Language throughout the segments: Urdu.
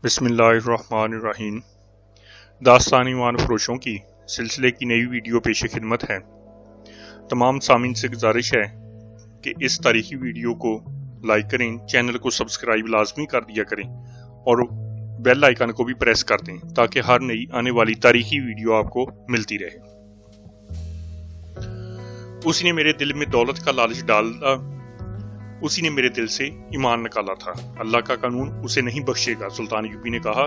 بسم اللہ الرحمن الرحیم۔ داستان ایمان فروشوں کی سلسلے کی نئی ویڈیو پیش خدمت ہے۔ تمام سامعین سے گزارش ہے کہ اس تاریخی ویڈیو کو لائک کریں، چینل کو سبسکرائب لازمی کر دیا کریں اور بیل آئیکن کو بھی پریس کر دیں تاکہ ہر نئی آنے والی تاریخی ویڈیو آپ کو ملتی رہے۔ اسی نے میرے دل میں دولت کا لالچ ڈالا، اسی نے میرے دل سے ایمان نکالا تھا، اللہ کا قانون اسے نہیں بخشے گا۔ سلطان یوبی نے کہا،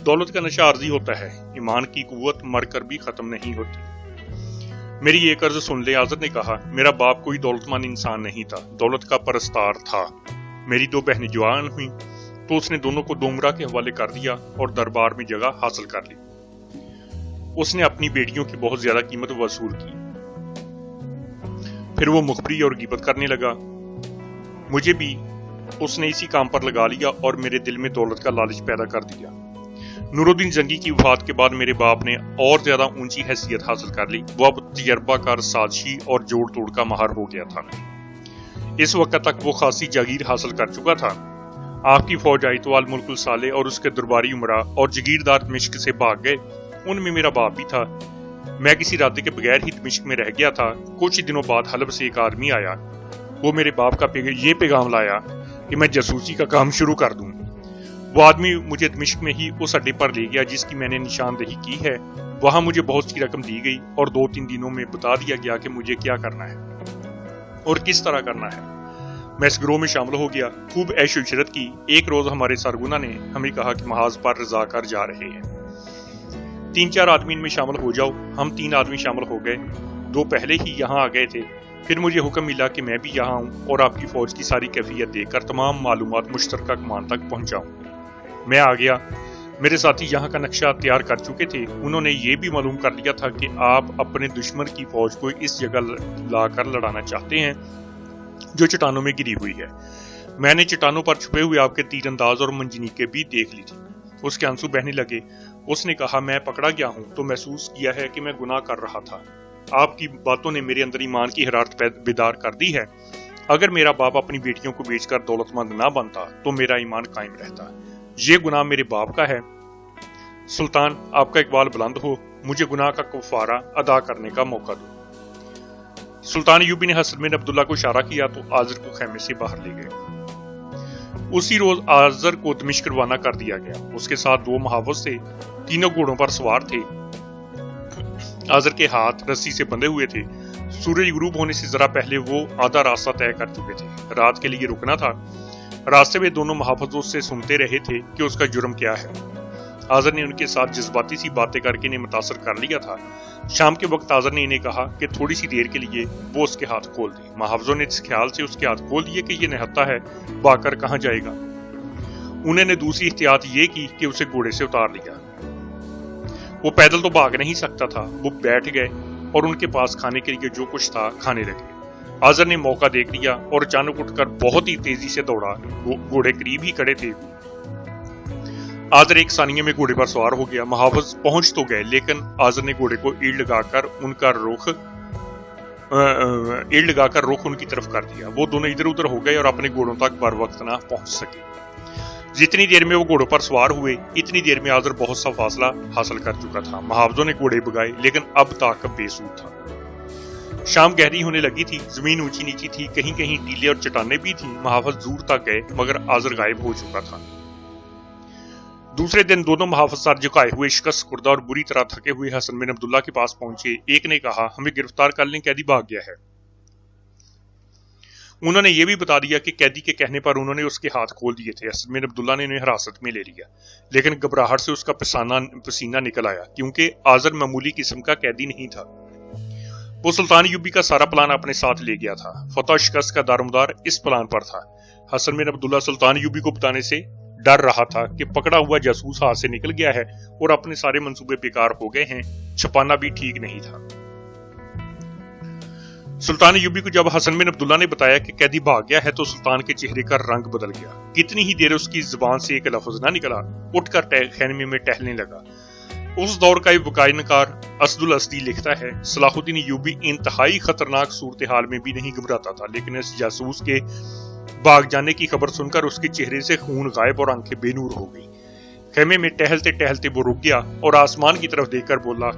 دولت کا نشہ عارضی ہوتا ہے، ایمان کی قوت مر کر بھی ختم نہیں ہوتی۔ میری ایک عرض سن لے۔ آزر نے کہا، میرا باپ کوئی دولت مند انسان نہیں تھا، دولت کا پرستار تھا۔ میری دو بہنیں جوان ہوئیں تو اس نے دونوں کو دومرہ کے حوالے کر دیا اور دربار میں جگہ حاصل کر لی۔ اس نے اپنی بیٹیوں کی بہت زیادہ قیمت وصول کی، پھر وہ مخبری اور غیبت کرنے لگا۔ مجھے بھی اس نے اسی کام پر لگا لیا اور میرے دل میں دولت کا لالچ پیدا کر دیا۔ نور الدین زنگی کی وفات کے بعد میرے باپ نے اور زیادہ اونچی حیثیت حاصل کر لی۔ وہ اب تجربہ کار سازشی اور جوڑ توڑ کا ماہر ہو گیا تھا۔ اس وقت تک وہ خاصی جاگیر حاصل کر چکا تھا۔ آپ کی فوج آئی تو الملک الصالح اور اس کے درباری عمرا اور جگیردار دمشق سے بھاگ گئے۔ ان میں میرا باپ بھی تھا۔ میں کسی ارادے کے بغیر ہی دمشق میں رہ گیا تھا۔ کچھ دنوں بعد حلب سے ایک آدمی آیا۔ وہ میرے باپ کا یہ پیغام لایا کہ میں جاسوسی کا کام شروع کر دوں۔ وہ آدمی مجھے دمشق میں ہی اس اڈے پر لے گیا جس کی میں نے نشاندہی کی ہے۔ وہاں مجھے بہت سی رقم دی گئی اور 2-3 دنوں میں بتا دیا گیا کہ مجھے کیا کرنا ہے اور کس طرح کرنا ہے۔ میں اس گروہ میں شامل ہو گیا، خوب عیش و عشرت کی۔ ایک روز ہمارے سرگنا نے ہمیں کہا کہ محاذ پر رضا کر جا رہے ہیں، 3-4 آدمی ان میں شامل ہو جاؤ۔ ہم 3 آدمی شامل ہو گئے، 2 پہلے ہی یہاں آ گئے تھے۔ پھر مجھے حکم ملا کہ میں بھی یہاں ہوں اور آپ کی فوج کی ساری کیفیت دیکھ کر تمام معلومات مشترکہ کمان تک پہنچاؤں۔ میں آ گیا۔ میرے ساتھی یہاں کا نقشہ تیار کر چکے تھے۔ انہوں نے یہ بھی معلوم کر لیا تھا کہ آپ اپنے دشمن کی فوج کو اس جگہ لا کر لڑانا چاہتے ہیں جو چٹانوں میں گری ہوئی ہے۔ میں نے چٹانوں پر چھپے ہوئے آپ کے تیر انداز اور منجنیقیں بھی دیکھ لی تھی۔ اس کے آنسو بہنے لگے۔ اس نے کہا، میں پکڑا گیا ہوں تو محسوس کیا ہے کہ میں گناہ کر رہا تھا۔ آپ کی باتوں نے میرے اندر ایمان کی حرارت بیدار کر دی ہے۔ اگر میرا باپ اپنی بیٹیوں کو بیچ کر دولت مند نہ بنتا تو میرا ایمان قائم رہتا۔ یہ گناہ میرے باپ کا ہے۔ سلطان، آپ کا اقبال بلند ہو، مجھے گناہ کا کفارہ ادا کرنے کا موقع دو۔ سلطان یوبی نے حسن بن عبداللہ کو اشارہ کیا تو آزر کو خیمے سے باہر لے گئے۔ اسی روز آزر کو دمشق روانہ کر دیا گیا۔ اس کے ساتھ 2 محافظ تھے، تینوں گھوڑوں پر سوار تھے۔ آزر کے ہاتھ رسی سے بندھے ہوئے تھے۔ سورج غروب ہونے سے ذرا پہلے وہ آدھا راستہ طے کر چکے تھے۔ رات کے لیے رکنا تھا۔ راستے میں دونوں محافظوں سے سنتے رہے تھے کہ اس کا جرم کیا ہے۔ آزر نے ان کے ساتھ جذباتی سی باتیں کر کے انہیں متاثر کر لیا تھا۔ شام کے وقت آزر نے انہیں کہا کہ تھوڑی سی دیر کے لیے وہ اس کے ہاتھ کھول دیں۔ محافظوں نے اس خیال سے اس کے ہاتھ کھول دیے کہ یہ نہتا ہے، بھاگ کر کہاں جائے گا۔ انہوں نے دوسری احتیاط یہ کی کہ اسے گھوڑے سے اتار لیا۔ وہ پیدل تو بھاگ نہیں سکتا تھا۔ وہ بیٹھ گئے اور ان کے پاس کھانے کے لیے جو کچھ تھا کھانے لگے۔ آزر نے موقع دیکھ لیا اور اچانک اٹھ کر بہت ہی تیزی سے دوڑا۔ گھوڑے قریب ہی کھڑے تھے۔ آزر ایک ثانیے میں گھوڑے پر سوار ہو گیا۔ محافظ پہنچ تو گئے لیکن آزر نے گھوڑے کو ایڑ لگا کر رخ ان کی طرف کر دیا۔ وہ دونوں ادھر ادھر ہو گئے اور اپنے گھوڑوں تک بر وقت نہ پہنچ سکے۔ جتنی دیر میں وہ گھوڑوں پر سوار ہوئے اتنی دیر میں آزر بہت سا فاصلہ حاصل کر چکا تھا۔ محافظوں نے گھوڑے بگائے لیکن اب تک بے سود تھا۔ شام گہری ہونے لگی تھی، زمین اونچی نیچی تھی، کہیں کہیں ٹیلے اور چٹانیں بھی تھیں۔ محافظ دور تک گئے مگر آزر غائب ہو چکا تھا۔ دوسرے دن دونوں محافظ سر جھکائے ہوئے، شکست خوردہ اور بری طرح تھکے ہوئے حسن بن عبداللہ کے پاس پہنچے۔ ایک نے کہا، ہمیں گرفتار کر لیں، قیدی بھاگ گیا ہے۔ انہوں نے یہ بھی بتا دیا کہ قیدی کے کہنے پر انہوں نے اس کے ہاتھ کھول دیے تھے۔ حسن بن عبداللہ نے انہیں حراست میں لے لیا لیکن گھبراہٹ سے اس کا پسینہ نکل آیا کیونکہ آزر معمولی قسم کا قیدی نہیں تھا۔ وہ سلطان یوبی کا سارا پلان اپنے ساتھ لے گیا تھا۔ فتح و شکست کا دارومدار اس پلان پر تھا۔ حسن بن عبداللہ سلطان یوبی کو بتانے سے ڈر رہا تھا کہ پکڑا ہوا جاسوس ہاتھ سے نکل گیا ہے اور اپنے سارے منصوبے بیکار ہو گئے ہیں۔ چھپانا بھی ٹھیک نہیں تھا۔ سلطان یوبی کو جب حسن بن عبداللہ نے بتایا کہ قیدی بھاگ گیا ہے تو سلطان کے چہرے کا رنگ بدل گیا۔ کتنی ہی دیر اس کی زبان سے ایک لفظ نہ نکلا، اٹھ کر خیمے میں ٹہلنے لگا۔ اس دور کا ایک وقائع نگار اسد الاسدی لکھتا ہے، صلاح الدین ایوبی انتہائی خطرناک صورتحال میں بھی نہیں گھبراتا تھا لیکن اس جاسوس کے بھاگ جانے کی خبر سن کر اس کے چہرے سے خون غائب اور آنکھیں بے نور ہو گئی۔ خیمے میں ٹہلتے ٹہلتے وہ رک گیا اور آسمان کی طرف دیکھ کر بولا،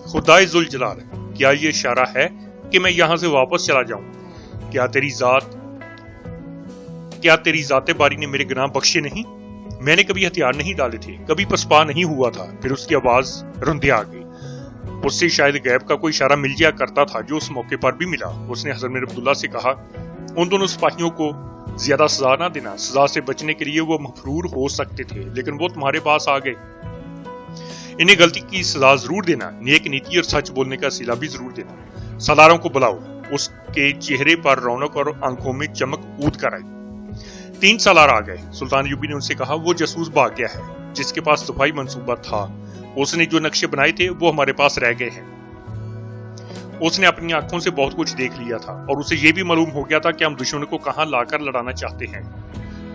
خدائے ذوالجلال، کیا یہ اشارہ ہے کہ میں یہاں سے واپس چلا جاؤں؟ کیا تیری ذات باری نے میرے گناہ بخشے نہیں؟ میں نے کبھی ہتھیار نہیں ڈالے تھے، کبھی پسپا نہیں ہوا تھا۔ پھر اس کی آواز رندے آ گئی۔ اس سے شاید غیب کا کوئی اشارہ مل جایا کرتا تھا، جو اس موقع پر بھی ملا۔ اس نے حضرت میر عبداللہ سے کہا، ان دونوں سپاہیوں کو زیادہ سزا نہ دینا، سزا سے بچنے کے لیے وہ مغرور ہو سکتے تھے، لیکن وہ تمہارے پاس آ گئے۔ انہیں غلطی کی سزا ضرور دینا، نیک نیتی اور سچ بولنے کا صلہ بھی ضرور دینا۔ سالاروں کو بلاؤ۔ اس کے چہرے پر رونق اور آنکھوں میں چمک اود کر آئی۔ 3 سالار آ گئے۔ سلطان ایوبی نے ان سے کہا، وہ جاسوس بھاگ گیا ہے جس کے پاس دفاعی منصوبہ تھا۔ اس نے جو نقشے بنائے تھے وہ ہمارے پاس رہ گئے ہیں۔ اس نے اپنی آنکھوں سے بہت کچھ دیکھ لیا تھا اور اسے یہ بھی معلوم ہو گیا تھا کہ ہم دشمن کو کہاں لا کر لڑانا چاہتے ہیں۔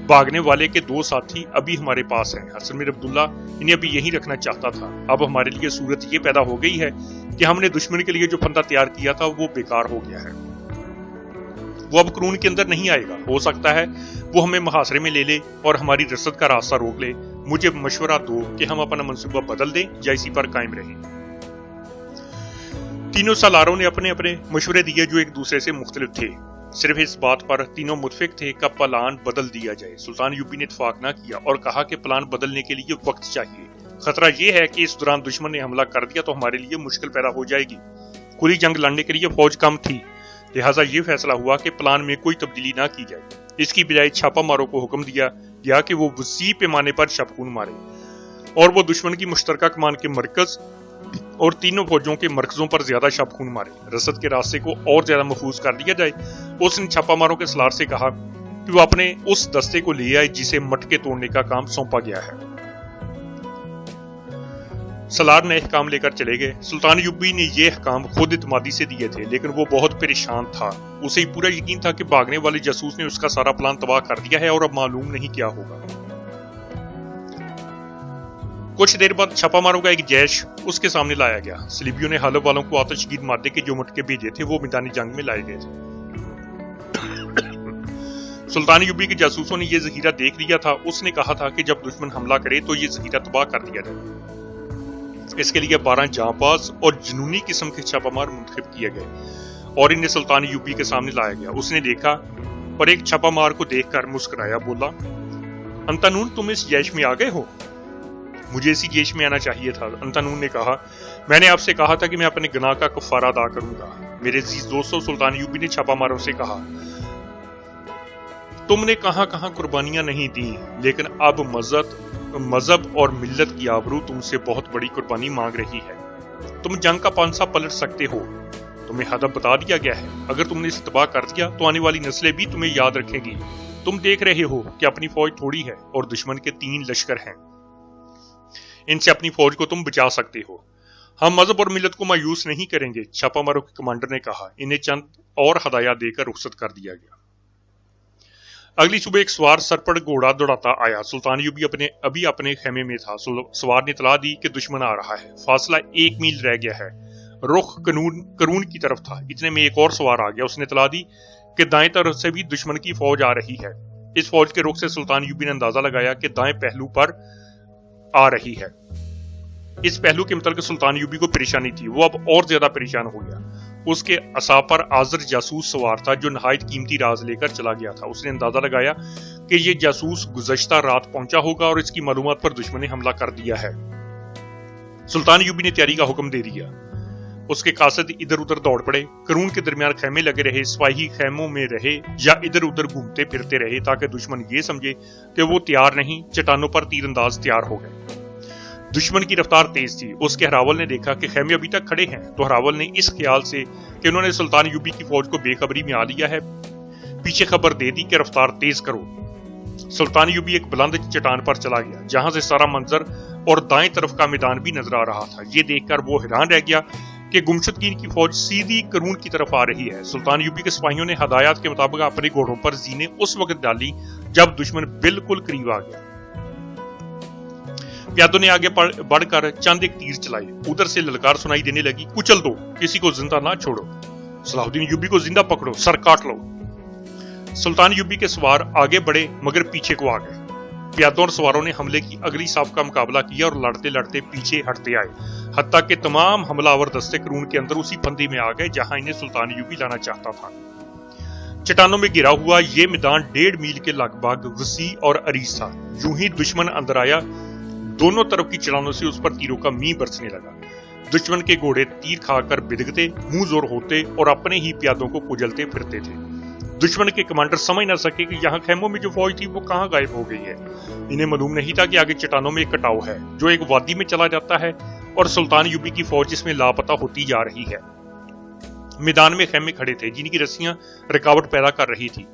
بھاگنے والے کے 2 ساتھی ابھی ہمارے پاس ہیں۔ حضرت میر عبداللہ انہیں ابھی یہی رکھنا چاہتا تھا۔ اب ہمارے لیے صورت یہ پیدا ہو گئی ہے کہ ہم نے دشمن کے لیے جو پھندا تیار کیا تھا وہ بیکار ہو گیا ہے۔ وہ اب قرون کے اندر نہیں آئے گا۔ ہو سکتا ہے وہ ہمیں محاصرے میں لے لے اور ہماری رسد کا راستہ روک لے۔ مجھے مشورہ دو کہ ہم اپنا منصوبہ بدل دیں یا اسی پر قائم رہیں۔ تینوں سالاروں نے اپنے اپنے مشورے دیے جو ایک دوسرے سے مختلف تھے۔ صرف اس بات پر تینوں متفق تھے کہ پلان بدل دیا جائے۔ سلطان ایوبی نے اتفاق نہ کیا اور کہا کہ پلان بدلنے کے لیے وقت چاہیے۔ خطرہ یہ ہے کہ اس دوران دشمن نے حملہ کر دیا تو ہمارے لیے مشکل پیدا ہو جائے گی۔ کھلی جنگ لڑنے کے لیے فوج کم تھی، لہٰذا یہ فیصلہ ہوا کہ پلان میں کوئی تبدیلی نہ کی جائے۔ اس کی بجائے چھاپا ماروں کو حکم دیا گیا کہ وہ وسیع پیمانے پر شب خون مارے اور وہ دشمن کی مشترکہ کمان کے مرکز اور تینوں فوجوں کے مرکزوں پر زیادہ شب خون مارے۔ رسد کے راستے کو اور زیادہ محفوظ کر دیا جائے۔ اس نے چھاپا ماروں کے سالار سے کہا کہ وہ اپنے اس دستے کو لے آئے جسے مٹکے توڑنے کا کام سونپا گیا ہے۔ سالار نے احکام لے کر چلے گئے۔ سلطان ایوبی نے یہ احکام خود اعتمادی سے دیے تھے، لیکن وہ بہت پریشان تھا۔ اسے پورا یقین تھا کہ بھاگنے والے جاسوس نے اس کا سارا پلان تباہ کر دیا ہے اور اب معلوم نہیں کیا ہوگا۔ کچھ دیر بعد چھاپا ماروں کا ایک جیش اس کے سامنے لایا گیا۔ صلیبیوں نے حلب والوں کو آتش گیر مادے کے جو مٹکے بھیجے تھے وہ میدانی جنگ میں لائے گئے تھے۔ سلطان ایوبی کے جاسوسوں نے یہ ذخیرہ دیکھ لیا تھا۔ اس نے کہا تھا کہ جب دشمن حملہ کرے تو یہ ذخیرہ تباہ کر دیا جائے۔ اس کے لیے 12 جاں باز اور جنونی قسم کے چھاپا مار منتخب کیے گئے اور انہیں سلطان ایوبی کے سامنے لایا گیا۔ اس نے دیکھا اور ایک چھاپا مار کو دیکھ کر مسکرایا، بولا، انتانون، تم اس جیش میں آ گئے ہو؟ مجھے اسی جیش میں آنا چاہیے تھا۔ انتانون نے کہا، میں نے آپ سے کہا تھا کہ میں اپنے گناہ کا کفارہ ادا کروں گا۔ میرے عزیز دوستو، سلطان ایوبی نے چھاپا ماروں سے کہا، تم نے کہاں کہاں قربانیاں نہیں دی، لیکن اب مذہب اور ملت کی آبرو تم سے بہت بڑی قربانی مانگ رہی ہے۔ تم جنگ کا پانسا پلٹ سکتے ہو۔ تمہیں ہدف بتا دیا گیا ہے۔ اگر تم نے اسے تباہ کر دیا تو آنے والی نسلیں بھی تمہیں یاد رکھیں گی۔ تم دیکھ رہے ہو کہ اپنی فوج تھوڑی ہے اور دشمن کے 3 لشکر ہیں۔ ان سے اپنی فوج کو تم بچا سکتے ہو۔ ہم مذہب اور ملت کو مایوس نہیں کریں گے، چھاپا ماروں کے کمانڈر نے کہا۔ انہیں چند اور ہدایات دے کر رخصت کر دیا گیا۔ اگلی صبح ایک سوار سر پر گھوڑا دوڑاتا آیا۔ سلطان ایوبی ابھی اپنے خیمے میں تھا۔ سوار نے اطلاع دی کہ دشمن آ رہا ہے، فاصلہ 1 میل رہ گیا ہے۔ رخ قرون کی طرف تھا۔ اتنے میں ایک اور سوار آ گیا۔ اس نے اطلاع دی کہ دائیں طرف سے بھی دشمن کی فوج آ رہی ہے۔ اس فوج کے رخ سے سلطان ایوبی نے اندازہ لگایا کہ دائیں پہلو پر آ رہی ہے۔ اس پہلو کے متعلق سلطان ایوبی کو پریشانی تھی۔ وہ اب اور زیادہ پریشان ہو گیا۔ اس کے اصحاب پر آزر جاسوس سوار تھا جو نہایت قیمتی راز لے کر چلا گیا تھا۔ اس نے اندازہ لگایا کہ یہ جاسوس گزشتہ رات پہنچا ہوگا اور اس کی معلومات پر دشمن نے حملہ کر دیا ہے۔ سلطان ایوبی نے تیاری کا حکم دے دیا۔ اس کے قاصد ادھر ادھر دوڑ پڑے۔ قرون کے درمیان خیمے لگے رہے، سپاہی خیموں میں رہے یا ادھر ادھر گھومتے پھرتے رہے تاکہ دشمن یہ سمجھے کہ وہ تیار نہیں۔ چٹانوں پر تیر انداز تیار ہو گئے۔ دشمن کی رفتار تیز تھی۔ اس کے ہراول نے دیکھا کہ خیمے ابھی تک کھڑے ہیں تو ہراول نے اس خیال سے کہ انہوں نے سلطان ایوبی کی فوج کو بے خبری میں آ لیا ہے، پیچھے خبر دے دی کہ رفتار تیز کرو۔ سلطان ایوبی ایک بلند چٹان پر چلا گیا جہاں سے سارا منظر اور دائیں طرف کا میدان بھی نظر آ رہا تھا۔ یہ دیکھ کر وہ حیران رہ گیا کہ گمشدگین کی فوج سیدھی قرون کی طرف آ رہی ہے۔ سلطان ایوبی کے سپاہیوں نے ہدایات کے مطابق اپنے گھوڑوں پر زینے اس وقت ڈالی جب دشمن بالکل قریب آ گیا۔ پیادوں نے آگے بڑھ کر چند ایک تیر چلائے۔ ادھر سے للکار سنائی دینے لگی، کچل دو، کسی کو زندہ نہ چھوڑو، صلاح الدین ایوبی کو زندہ پکڑو، سر کاٹ لو۔ سلطان ایوبی کے سوار آگے بڑھے مگر پیچھے کو آ گئے۔ پیادوں اور سواروں نے حملے کی اگلی صف کا مقابلہ کیا اور لڑتے لڑتے پیچھے ہٹتے آئے، حتیٰ کہ تمام حملہ آور دستے قرون کے اندر اسی پھندی میں آ گئے جہاں انہیں سلطان ایوبی لانا چاہتا تھا۔ چٹانوں میں گرا ہوا یہ میدان 1.5 میل کے لگ بھگ وسیع اور عریض تھا۔ یوں ہی دشمن اندر آیا، دونوں طرف کی چٹانوں سے اس پر تیروں کا مینہ برسنے لگا۔ دشمن کے گھوڑے تیر کھا کر بدکتے، منہ زور ہوتے اور اپنے ہی پیادوں کو کچلتے پھرتے تھے۔ دشمن کے کمانڈر سمجھ نہ سکے کہ یہاں خیموں میں جو فوج تھی وہ کہاں غائب ہو گئی ہے۔ انہیں معلوم نہیں تھا کہ آگے چٹانوں میں ایک کٹاؤ ہے جو ایک وادی میں چلا جاتا ہے اور سلطان ایوبی کی فوج اس میں لاپتہ ہوتی جا رہی ہے۔ میدان میں خیمے کھڑے تھے جن کی رسیاں رکاوٹ پیدا کر رہی تھی۔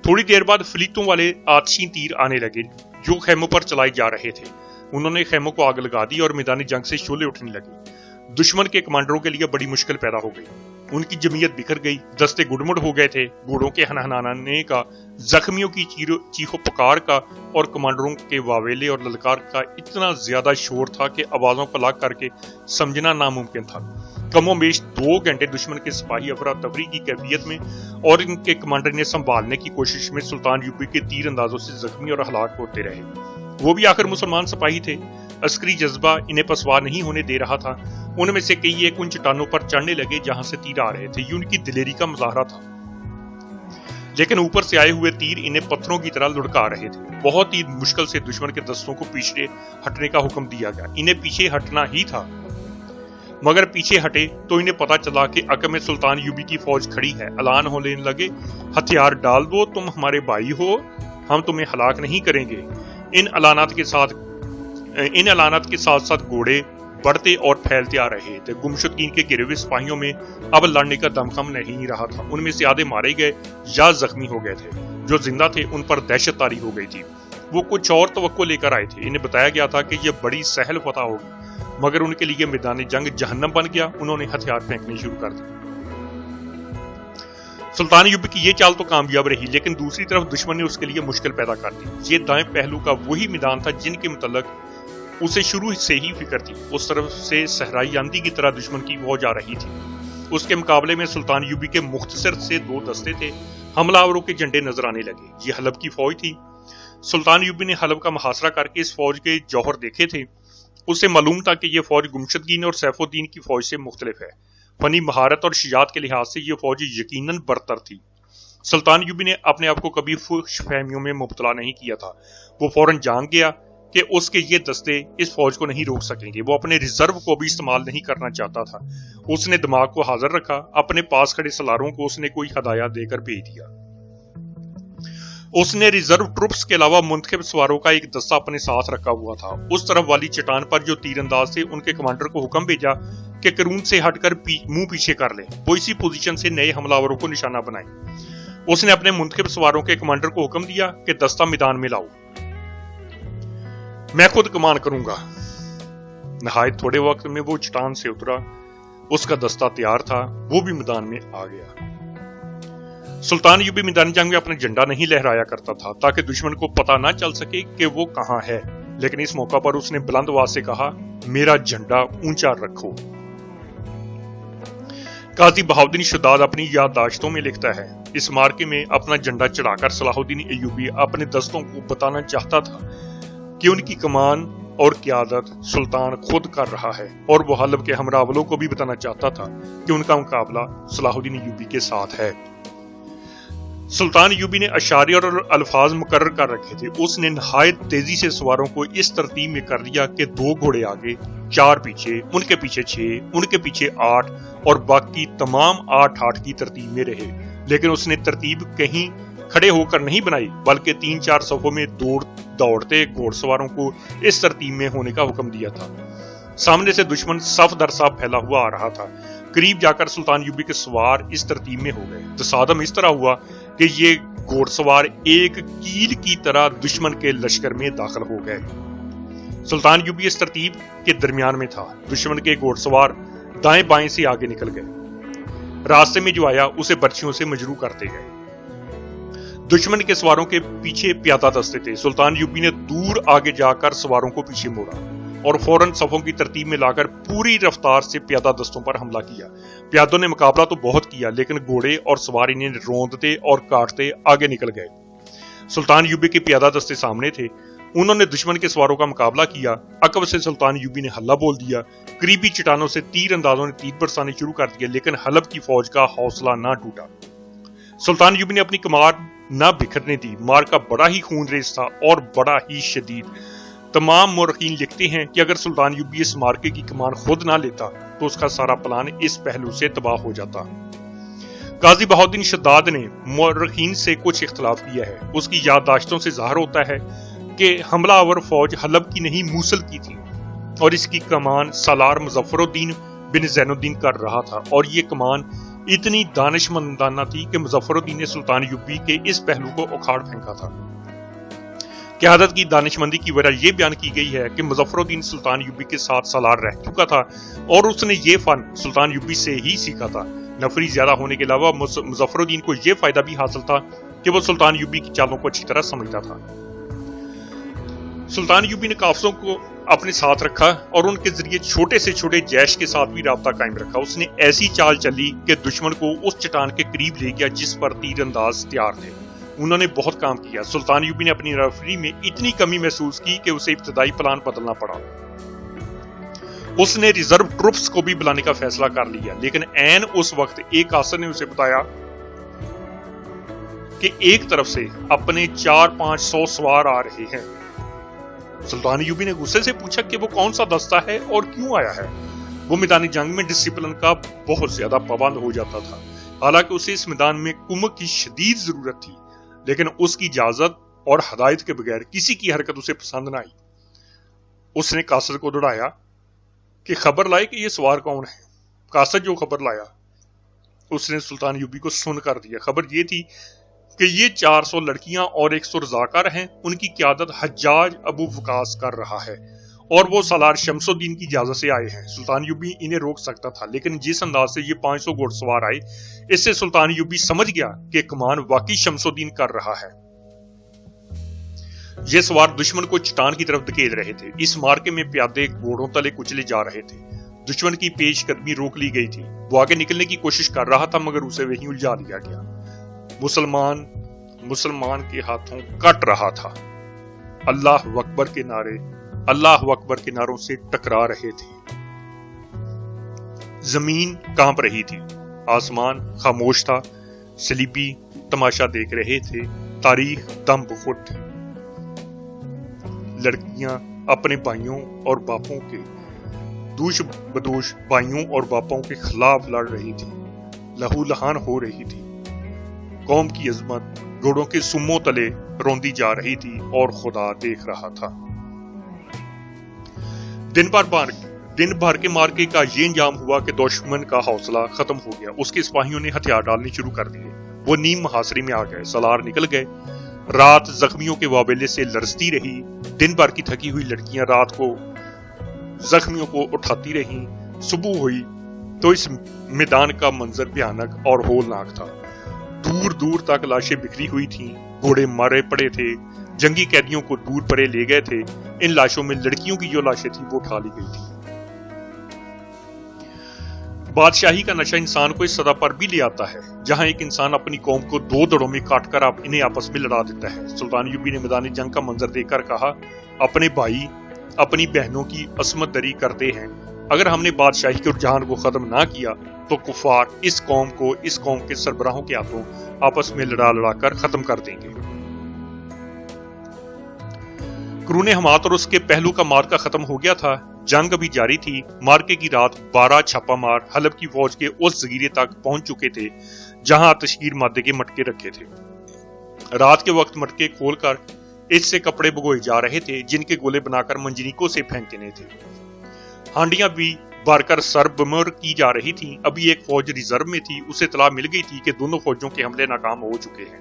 تھوڑی دیر بعد فلیتوں والے آتشی تیر آنے لگے جو خیموں پر چلائے جا رہے تھے۔ انہوں نے خیموں کو آگ لگا دی اور میدانی جنگ سے شعلے اٹھنے لگے۔ دشمن کے کمانڈروں کے لیے بڑی مشکل پیدا ہو گئی، ان کی جمعیت بکھر گئی، دستے گڑمڑ ہو گئے تھے۔ گھوڑوں کے ہنہنانے کا، زخمیوں کی چیخو پکار کا اور کمانڈروں کے واویلے اور للکار کا اتنا زیادہ شور تھا کہ آوازوں کو الگ کر کے سمجھنا ناممکن تھا۔ کم و بیش 2 گھنٹے دشمن کے سپاہی افراتفری کی کیفیت میں اور ان کے کمانڈر نے سنبھالنے کی کوشش میں سلطان ایوبی کے تیر اندازوں سے زخمی اور ہلاک ہوتے رہے۔ وہ بھی آخر مسلمان سپاہی تھے۔ عسکری جذبہ انہیں پسوا نہیں ہونے دے رہا تھا۔ ان میں سے کئی ایک ان چٹانوں پر چڑھنے لگے جہاں سے تیر آ رہے تھے۔ یہ ان کی دلیری کا مظاہرہ تھا، لیکن اوپر سے آئے ہوئے تیر انہیں پتھروں کی طرح لڑکا رہے تھے۔ بہت ہی مشکل سے دشمن کے دستوں کو پیچھے ہٹنے کا حکم دیا گیا۔ انہیں پیچھے ہٹنا ہی تھا، مگر پیچھے ہٹے تو انہیں پتا چلا کہ عقب میں سلطان ایوبی کی فوج کھڑی ہے۔ اعلان ہونے لگے، ہتھیار ڈال دو، تم ہمارے بھائی ہو، ہم تمہیں ہلاک نہیں کریں گے۔ ان اعلانات کے ساتھ ساتھ گھوڑے بڑھتے اور پھیلتے آ رہے تھے۔ گمشدگی کے گرے ہوئے سپاہیوں میں اب لڑنے کا دمخم نہیں رہا تھا۔ ان میں سے آدھے مارے گئے یا زخمی ہو گئے تھے۔ جو زندہ تھے ان پر دہشت طاری ہو گئی تھی۔ وہ کچھ اور توقع لے کر آئے تھے۔ انہیں بتایا گیا تھا کہ یہ بڑی سہل فتح ہوگی، مگر ان کے لیے میدان جنگ جہنم بن گیا۔ انہوں نے ہتھیار پھینکنے شروع کر دیے۔ سلطان ایوبی کی یہ چال تو کامیاب رہی، لیکن دوسری طرف دشمن نے اس کے لیے مشکل پیدا کر دی۔ یہ دائیں پہلو کا وہی میدان تھا جن کے متعلق اسے شروع سے ہی فکر تھی۔ اس طرف سے صحرائی آندھی کی طرح دشمن کی فوج آ رہی تھی۔ اس کے مقابلے میں سلطان ایوبی کے مختصر سے 2 دستے تھے۔ حملہ آوروں کے جھنڈے نظر آنے لگے۔ یہ حلب کی فوج تھی۔ سلطان ایوبی نے حلب کا محاصرہ کر کے اس فوج کے جوہر دیکھے تھے۔ اسے معلوم تھا کہ یہ فوج گمشدگین اور سیف الدین کی فوج سے مختلف ہے۔ فنی مہارت اور شجاعت کے لحاظ سے یہ فوج یقیناً برتر تھی۔ سلطان ایوبی نے اپنے آپ کو کبھی فحش فہمیوں میں مبتلا نہیں کیا تھا۔ وہ فوراً جان گیا کہ اس کے یہ دستے اس فوج کو نہیں روک سکیں گے۔ وہ اپنے ریزرو کو بھی استعمال نہیں کرنا چاہتا تھا۔ اس نے دماغ کو حاضر رکھا۔ اپنے پاس کھڑے سالاروں کو اس نے کوئی ہدایہ دے کر بھیج دیا۔ اس نے ریزرو ٹروپس کے علاوہ منتخب سواروں کا ایک دستہ اپنے ساتھ رکھا ہوا تھا۔ اس طرف والی چٹان پر جو تیر انداز تھے ان کے کمانڈر کو حکم بھیجا کہ قرون سے ہٹ کر منہ پیچھے کر لیں۔ وہ اسی پوزیشن سے نئے حملہ آوروں کو نشانہ بنائیں۔ اس نے اپنے منتخب سواروں کے کمانڈر کو حکم دیا کہ دستہ میدان میں لاؤ، میں خود کمان کروں گا۔ نہایت تھوڑے وقت میں وہ چٹان سے اترا۔ اس کا دستہ تیار تھا، وہ بھی میدان میں آ گیا۔ سلطان ایوبی میدان جنگ میں اپنا جھنڈا نہیں لہرایا کرتا تھا تاکہ دشمن کو پتہ نہ چل سکے کہ وہ کہاں ہے، لیکن اس موقع پر اس نے بلند آواز سے کہا، میرا جھنڈا اونچا رکھو۔ قاضی بہاؤالدین شداد اپنی یادداشتوں میں لکھتا ہے، اس مارکے میں اپنا جھنڈا چڑھا کر صلاح الدین ایوبی اپنے دستوں کو بتانا چاہتا تھا کہ ان کی کمان اور قیادت سلطان خود کر رہا ہے، اور وہ حلب کے ہمراولوں کو بھی بتانا چاہتا تھا کہ ان کا مقابلہ صلاح الدین ایوبی کے ساتھ ہے۔ سلطان ایوبی نے اشعار اور الفاظ مقرر کر رکھے تھے۔ اس نے نہایت تیزی سے سواروں کو اس ترتیب میں کر دیا کہ 2 گھوڑے آگے، 4 پیچھے، ان کے پیچھے 6، ان کے پیچھے 8 اور باقی تمام 8 کی ترتیب میں رہے۔ لیکن اس نے ترتیب کہیں کھڑے ہو کر نہیں بنائی، بلکہ 3-4 صفوں میں دوڑتے گھوڑ سواروں کو اس ترتیب میں ہونے کا حکم دیا تھا۔ سامنے سے دشمن صف در صف پھیلا ہوا آ رہا تھا۔ قریب جا کر سلطان ایوبی کے سوار اس ترتیب میں ہو گئے۔ تصادم اس طرح ہوا کہ یہ گھوڑ سوار ایک کیل کی طرح دشمن کے لشکر میں داخل ہو گئے۔ سلطان ایوبی اس ترتیب کے درمیان میں تھا۔ دشمن کے گھوڑ سوار دائیں بائیں سے آگے نکل گئے۔ راستے میں جو آیا اسے برچھیوں سے مجروح کرتے گئے۔ دشمن کے سواروں کے پیچھے پیادہ دستے تھے۔ سلطان ایوبی نے دور آگے جا کر سواروں کو پیچھے موڑا اور فوراً صفوں کی ترتیب میں لا کر پوری رفتار سے پیادہ دستوں پر حملہ کیا۔ پیادوں نے مقابلہ تو بہت کیا، لیکن گھوڑے اور سوار انہیں روندتے اور کاٹتے آگے نکل گئے۔ سلطان ایوبی کے پیادہ دستے سامنے تھے۔ انہوں نے دشمن کے سواروں کا مقابلہ کیا۔ عقب سے سلطان ایوبی نے حلہ بول دیا۔ قریبی چٹانوں سے تیر اندازوں نے تیر برسانے شروع کر دیا، لیکن حلب کی فوج کا حوصلہ نہ ٹوٹا۔ سلطان ایوبی نے اپنی کمار نہ بکھرنے دی۔ مارکا بڑا ہی خون ریز تھا اور بڑا ہی شدید۔ تمام مورخین لکھتے ہیں کہ اگر سلطان ایوبی اس مارکے کی کمان خود نہ لیتا تو اس کا سارا پلان اس پہلو سے تباہ ہو جاتا۔ قاضی بہاؤالدین شداد نے مورخین سے کچھ اختلاف کیا ہے۔ اس کی یادداشتوں سے ظاہر ہوتا ہے کہ حملہ آور فوج حلب کی نہیں موصل کی تھی، اور اس کی کمان سالار مظفر الدین بن زین الدین کر رہا تھا، اور یہ کمان اتنی دانشمندانہ تھی کہ مظفر الدین نے سلطان ایوبی کے اس پہلو کو اکھاڑ پھینکا تھا۔ قیادت کی دانشمندی کی وجہ یہ بیان کی گئی ہے کہ مظفر الدین سلطان ایوبی کے ساتھ سالار رہ چکا تھا اور اس نے یہ فن سلطان ایوبی سے ہی سیکھا تھا۔ نفری زیادہ ہونے کے علاوہ مظفر الدین کو یہ فائدہ بھی حاصل تھا کہ وہ سلطان ایوبی کی چالوں کو اچھی طرح سمجھتا تھا۔ سلطان ایوبی نے قافلوں کو اپنے ساتھ رکھا اور ان کے ذریعے چھوٹے سے چھوٹے جیش کے ساتھ بھی رابطہ قائم رکھا۔ اس نے ایسی چال چلی کہ دشمن کو اس چٹان کے قریب لے گیا جس پر تیر انداز تیار تھے۔ انہوں نے بہت کام کیا۔ سلطان ایوبی نے اپنی رفری میں اتنی کمی محسوس کی کہ اسے ابتدائی پلان بدلنا پڑا۔ اس نے ریزرو ٹروپس کو بھی بلانے کا فیصلہ کر لیا، لیکن عین اس وقت ایک قاصد نے اسے بتایا کہ ایک طرف سے اپنے 400-500 سوار آ رہے ہیں۔ سلطان ایوبی نے غصے سے پوچھا کہ وہ کون سا دستہ ہے اور کیوں آیا ہے۔ وہ میدان جنگ میں ڈسپلن کا بہت زیادہ پابند ہو جاتا تھا، حالانکہ اسے اس میدان میں کمک کی شدید ضرورت تھی، لیکن اس کی اجازت اور ہدایت کے بغیر کسی کی حرکت اسے پسند نہ آئی۔ اس نے قاصد کو دوڑایا کہ خبر لائے کہ یہ سوار کون ہے۔ قاصد جو خبر لایا اس نے سلطان ایوبی کو سن کر دیا۔ خبر یہ تھی کہ یہ 400 لڑکیاں اور 100 رضاکار ہیں۔ ان کی قیادت حجاج ابو وقاص کر رہا ہے اور وہ سالار شمس الدین کی اجازت سے آئے ہیں۔ سلطان ایوبی انہیں روک سکتا تھا، لیکن جس انداز سے یہ 500 گھوڑ سوار آئے، اس سے سلطان ایوبی سمجھ گیا کہ کمان واقعی شمس الدین کر رہا ہے۔ یہ سوار دشمن کو چٹان کی طرف دھکیل رہے تھے۔ اس مارکے میں پیادے گھوڑوں تلے کچلے جا رہے تھے۔ دشمن کی پیش قدمی روک لی گئی تھی۔ وہ آگے نکلنے کی کوشش کر رہا تھا، مگر اسے وہیں الجھا دیا گیا۔ مسلمان کے ہاتھوں کٹ رہا تھا۔ اللہ اکبر کے نعرے اللہ اکبر کے نعروں سے ٹکرا رہے تھے۔ زمین کانپ رہی تھی، آسمان خاموش تھا۔ صلیبی تماشا دیکھ رہے تھے۔ تاریخ دم بخود تھی۔ لڑکیاں اپنے بھائیوں اور باپوں کے دوش بدوش بھائیوں اور باپوں کے خلاف لڑ رہی تھی، لہو لہان ہو رہی تھی۔ قوم کی عظمت گھوڑوں کے سموں تلے روندی جا رہی تھی اور خدا دیکھ رہا تھا۔ دن بھر کے مارکے کا یہ انجام ہوا کہ دشمن کا حوصلہ ختم ہو گیا۔ اس کے سپاہیوں نے ہتھیار ڈالنے شروع کر دیے۔ وہ نیم محاصرے میں آ گئے۔ سالار نکل گئے۔ رات زخمیوں کے واویلے سے لرزتی رہی۔ دن بھر کی تھکی ہوئی لڑکیاں رات کو زخمیوں کو اٹھاتی رہیں۔ صبح ہوئی تو اس میدان کا منظر بھیانک اور ہولناک تھا۔ دور دور تک لاشیں بکھری ہوئی تھیں، گھوڑے مارے پڑے تھے، جنگی قیدیوں کو دور پرے لے گئے تھے۔ ان لاشوں میں لڑکیوں کی جو لاشیں تھیں وہ اٹھا لی گئی تھی۔ بادشاہی کا نشہ انسان کو اس سطح پر بھی لے آتا ہے جہاں ایک انسان اپنی قوم کو دو دڑوں میں کاٹ کر انہیں آپس میں لڑا دیتا ہے۔ سلطان ایوبی نے میدان جنگ کا منظر دیکھ کر کہا، اپنے بھائی اپنی بہنوں کی عصمت دری کرتے ہیں۔ اگر ہم نے بادشاہی کے رجحان کو ختم نہ کیا تو کفار اس قوم کے سربراہوں کے ہاتھوں آپس میں لڑا کر ختم کر دیں گے۔ قرون حمات اور اس کے پہلو کا مارکا ختم ہو گیا تھا۔ جنگ ابھی جاری تھی۔ مارکے کی رات 12 چھاپا مار حلب کی فوج کے اس جزیرے تک پہنچ چکے تھے جہاں تشہیر مادے کے مٹکے رکھے تھے۔ رات کے وقت مٹکے کھول کر اس سے کپڑے بھگوئے جا رہے تھے جن کے گولے بنا کر منجنیکوں سے پھینکنے تھے۔ ہانڈیاں بھی بھر کر سربمر کی جا رہی تھیں۔ ابھی ایک فوج ریزرو میں تھی۔ اسے اطلاع مل گئی تھی کہ دونوں فوجوں کے حملے ناکام ہو چکے ہیں،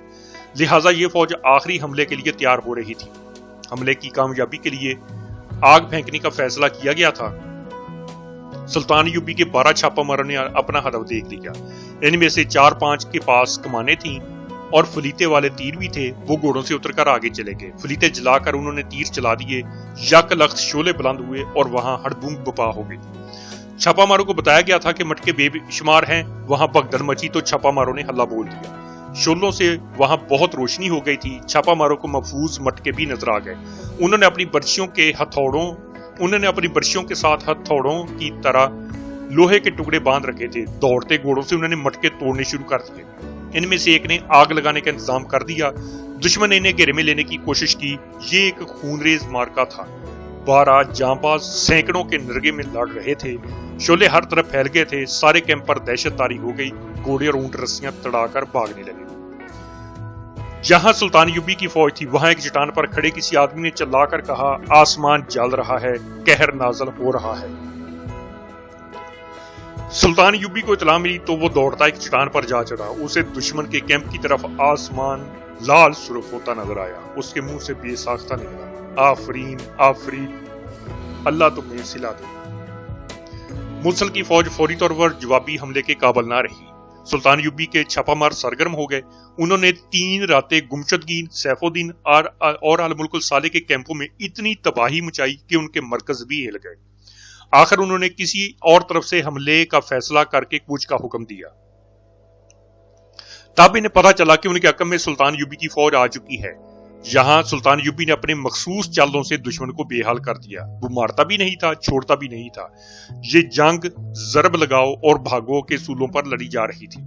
لہٰذا یہ فوج آخری حملے کے لیے تیار ہو رہی تھی۔ حملے کی کامیابی کے لیے آگ پھینکنے کا فیصلہ کیا گیا تھا۔ سلطان ایوبی کے 12 چھاپا ماروں نے اپنا ہدف دیکھ لیا۔ ان میں سے 4-5 کے پاس کمانیں تھیں اور فلیتے والے تیر بھی تھے۔ وہ گھوڑوں سے اتر کر آگے چلے گئے۔ فلیتے جلا کر انہوں نے تیر چلا دیے۔ یک لخت شعلے بلند ہوئے اور وہاں ہڑبونگ بپا ہو گئی۔ چھاپا ماروں کو بتایا گیا تھا کہ مٹکے بے شمار ہیں۔ وہاں بھگدڑ مچی تو چھاپا ماروں نے ہلہ بول دیا۔ شولوں سے وہاں بہت روشنی ہو گئی تھی. چھاپا ماروں کو محفوظ مٹکے بھی نظر آ گئے. انہوں نے اپنی برشیوں کے ساتھ ہتھوڑوں کی طرح لوہے کے ٹکڑے باندھ رکھے تھے. دوڑتے گھوڑوں سے انہوں نے مٹکے توڑنے شروع کر دیے. ان میں سے ایک نے آگ لگانے کا انتظام کر دیا. دشمن نے انہیں گھیرے میں لینے کی کوشش کی. یہ ایک خونریز مارکا تھا. 12 جانباز سینکڑوں کے نرگے میں لڑ رہے تھے. شعلے ہر طرف پھیل گئے تھے. سارے کیمپ پر دہشت طاری ہو گئی. گھوڑے اور اونٹ رسیاں تڑا کر بھاگنے لگے. جہاں سلطان یوبی کی فوج تھی وہاں ایک چٹان پر کھڑے کسی آدمی نے چلا کر کہا، آسمان جل رہا ہے، قہر نازل ہو رہا ہے. سلطان یوبی کو اطلاع ملی تو وہ دوڑتا ایک چٹان پر جا چڑھا. اسے دشمن کے کیمپ کی طرف آسمان لال سرخ ہوتا نظر آیا. اس کے منہ سے بے ساختہ نکلا، آفرین آفرین، اللہ تمہیں صلہ دے. موصل کی فوج فوری طور پر جوابی حملے کے قابل نہ رہی. سلطان یوبی کے چھاپا مار سرگرم ہو گئے. انہوں نے 3 راتیں گمشدگین، سیف الدین اور الملک الصالح کے کیمپوں میں اتنی تباہی مچائی کہ ان کے مرکز بھی ہل گئے. آخر انہوں نے کسی اور طرف سے حملے کا فیصلہ کر کے کوچ کا حکم دیا. تب انہیں پتا چلا کہ ان کے حکم میں سلطان یوبی کی فوج آ چکی ہے. یہاں سلطان یوبی نے اپنے مخصوص چالوں سے دشمن کو بے حال کر دیا. وہ مارتا بھی نہیں تھا، چھوڑتا بھی نہیں تھا. یہ جنگ ضرب لگاؤ اور بھاگو کے اصولوں پر لڑی جا رہی تھی.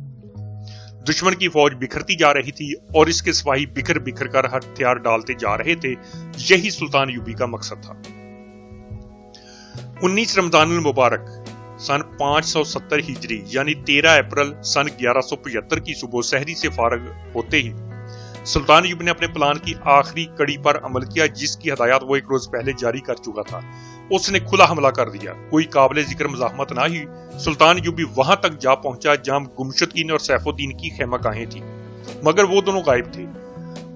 دشمن کی فوج بکھرتی جا رہی تھی اور اس کے سپاہی بکھر بکھر کر ہتھیار ڈالتے جا رہے تھے. یہی سلطان یوبی کا مقصد تھا. 19 رمضان المبارک سن 570 ہجری یعنی 13 اپریل سن 1175 کی صبح سحری سے فارغ ہوتے ہی سلطان یوبی نے اپنے پلان کی آخری کڑی پر عمل کیا، جس کی ہدایات وہ ایک روز پہلے جاری کر چکا تھا. اس نے کھلا حملہ کر دیا. کوئی قابل ذکر مزاحمت نہ ہی. سلطان یوبی وہاں تک جا پہنچا جہاں گمشدگین اور سیف الدین کی خیمہ گاہیں تھیں، مگر وہ دونوں غائب تھے.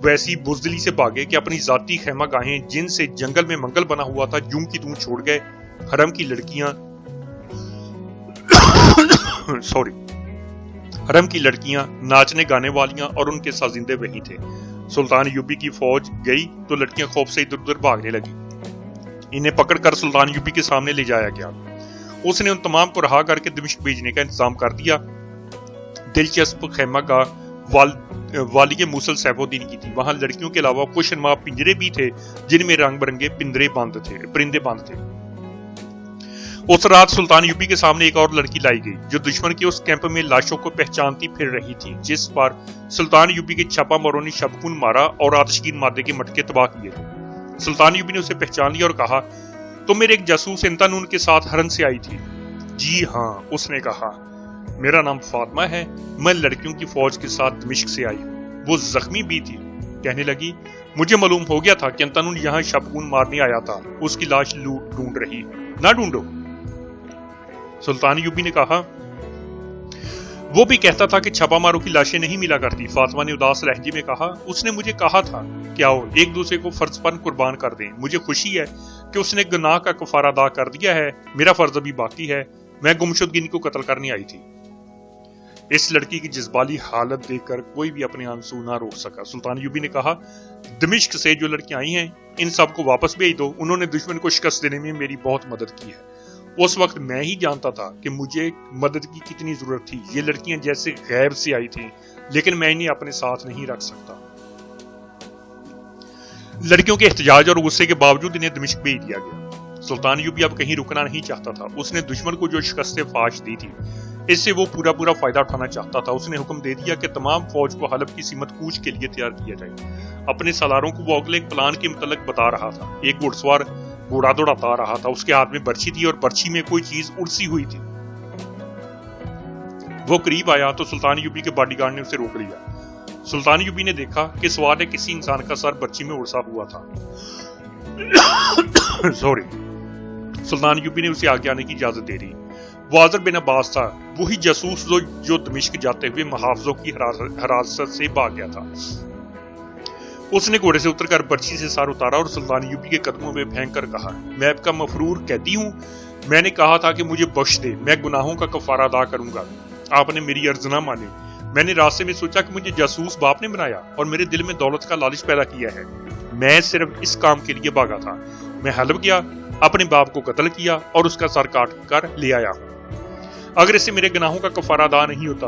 ویسی بزدلی سے بھاگے کہ اپنی ذاتی خیمہ گاہیں جن سے جنگل میں منگل بنا ہوا تھا یوں کی توں چھوڑ گئے. حرم کی لڑکیاں ناچنے گانے والیاں اور ان کے سازندے وہی تھے. سلطان یوبی کی فوج گئی تو لڑکیاں خوف سے ادھر ادھر بھاگنے لگی. انہیں پکڑ کر سلطان یوبی کے سامنے لے جایا گیا. اس نے ان تمام کو رہا کر کے دمشق بھیجنے کا انتظام کر دیا. دلچسپ خیمہ گاہ والی موصل سیف الدین کی تھی. وہاں لڑکیوں کے علاوہ خوشنما پنجرے بھی تھے جن میں رنگ برنگے پرندے بند تھے. اس رات سلطان یوبی کے سامنے ایک اور لڑکی لائی گئی جو دشمن کے اس کیمپ میں لاشوں کو پہچانتی پھر رہی تھی، جس پر سلطان یوبی کے چھاپا ماروں نے شبخون مارا اور آتشگین مادے کے مٹکے تباہ کیے. سلطان یوبی نے اسے پہچان لیا اور کہا، تم میرے ایک جاسوس انتانون کے ساتھ ہرن سے آئی تھی؟ جی ہاں، اس نے کہا، میرا نام فاطمہ ہے، میں لڑکیوں کی فوج کے ساتھ دمشق سے آئی ہوں. وہ زخمی بھی تھی. کہنے لگی، مجھے معلوم ہو گیا تھا کہ انتانون یہاں شبخون مارنے آیا تھا. اس کی لاش ڈھونڈ رہی. نہ ڈھونڈو. سلطان یوبی نے کہا، وہ بھی کہتا تھا کہ چھاپا ماروں کی لاشیں نہیں ملا کرتی. فاطمہ نے اداس لہجے میں کہا، اس نے مجھے کہا تھا کہ آؤ ایک دوسرے کو فرض پر قربان کر دیں. مجھے خوشی ہے کہ اس نے گناہ کا کفارہ ادا کر دیا ہے. میرا فرض ابھی باقی ہے. میں گمشدگین کو قتل کرنے آئی تھی. اس لڑکی کی جذباتی حالت دیکھ کر کوئی بھی اپنے آنسو نہ روک سکا. سلطان یوبی نے کہا، دمشق سے جو لڑکیاں آئی ہیں ان سب کو واپس بھیج دو. انہوں نے دشمن کو شکست دینے میں میری بہت مدد کی ہے. اس وقت میں ہی جانتا تھا کہ مجھے مدد کی کتنی ضرورت تھی. یہ لڑکیاں جیسے غیب سے آئی تھیں لیکن میں انہیں اپنے ساتھ نہیں رکھ سکتا. لڑکیوں کے احتجاج اور غصے کے باوجود انہیں دمشق بھیج دیا گیا. سلطان یوبی اب کہیں رکنا نہیں چاہتا تھا. اس نے دشمن کو جو شکست فاش دی تھی اس سے وہ پورا فائدہ اٹھانا چاہتا تھا. اس نے حکم دے دیا کہ تمام فوج کو حلب کی سمت کوچ کے لیے تیار کیا جائے. اپنے سالاروں کو وہ اگلے پلان کے متعلق بتا رہا تھا. ایک گھوڑ سوار گھوڑا دوڑاتا آ رہا تھا. اس کے ہاتھ میں برچھی تھی اور برچھی میں کوئی چیز اڑسی ہوئی تھی. وہ قریب آیا تو سلطان یوبی کے باڈی گارڈ نے اسے روک لیا. سلطان یوبی نے دیکھا کہ سوار نے کسی انسان کا سر برچھی میں اڑسا ہوا تھا. سلطان یوبی نے اسے آگے آنے کی اجازت دے دی. وہ آذر بن عباس تھا، وہی جاسوس جو دمشق جاتے ہوئے محافظوں کی حراست سے بھاگ گیا تھا. اس نے گھوڑے سے اتر کر برچھی سے سر اتارا اور سلطان یوبی کے قدموں میں پھینک کر کہا، میں آپ کا مفرور قیدی ہوں. میں نے کہا تھا کہ مجھے بخش دے، میں گناہوں کا کفارہ ادا کروں گا. آپ نے میری عرض نہ مانی. میں نے راستے میں سوچا کہ مجھے جاسوس باپ نے بنایا اور میرے دل میں دولت کا لالچ پیدا کیا ہے. میں صرف اس کام کے لیے بھاگا تھا. میں حلب گیا، اپنے باپ کو قتل کیا اور اس کا سر کاٹ کر لے آیا ہوں. اگر اس سے میرے گناہوں کا کفارہ ادا نہیں ہوتا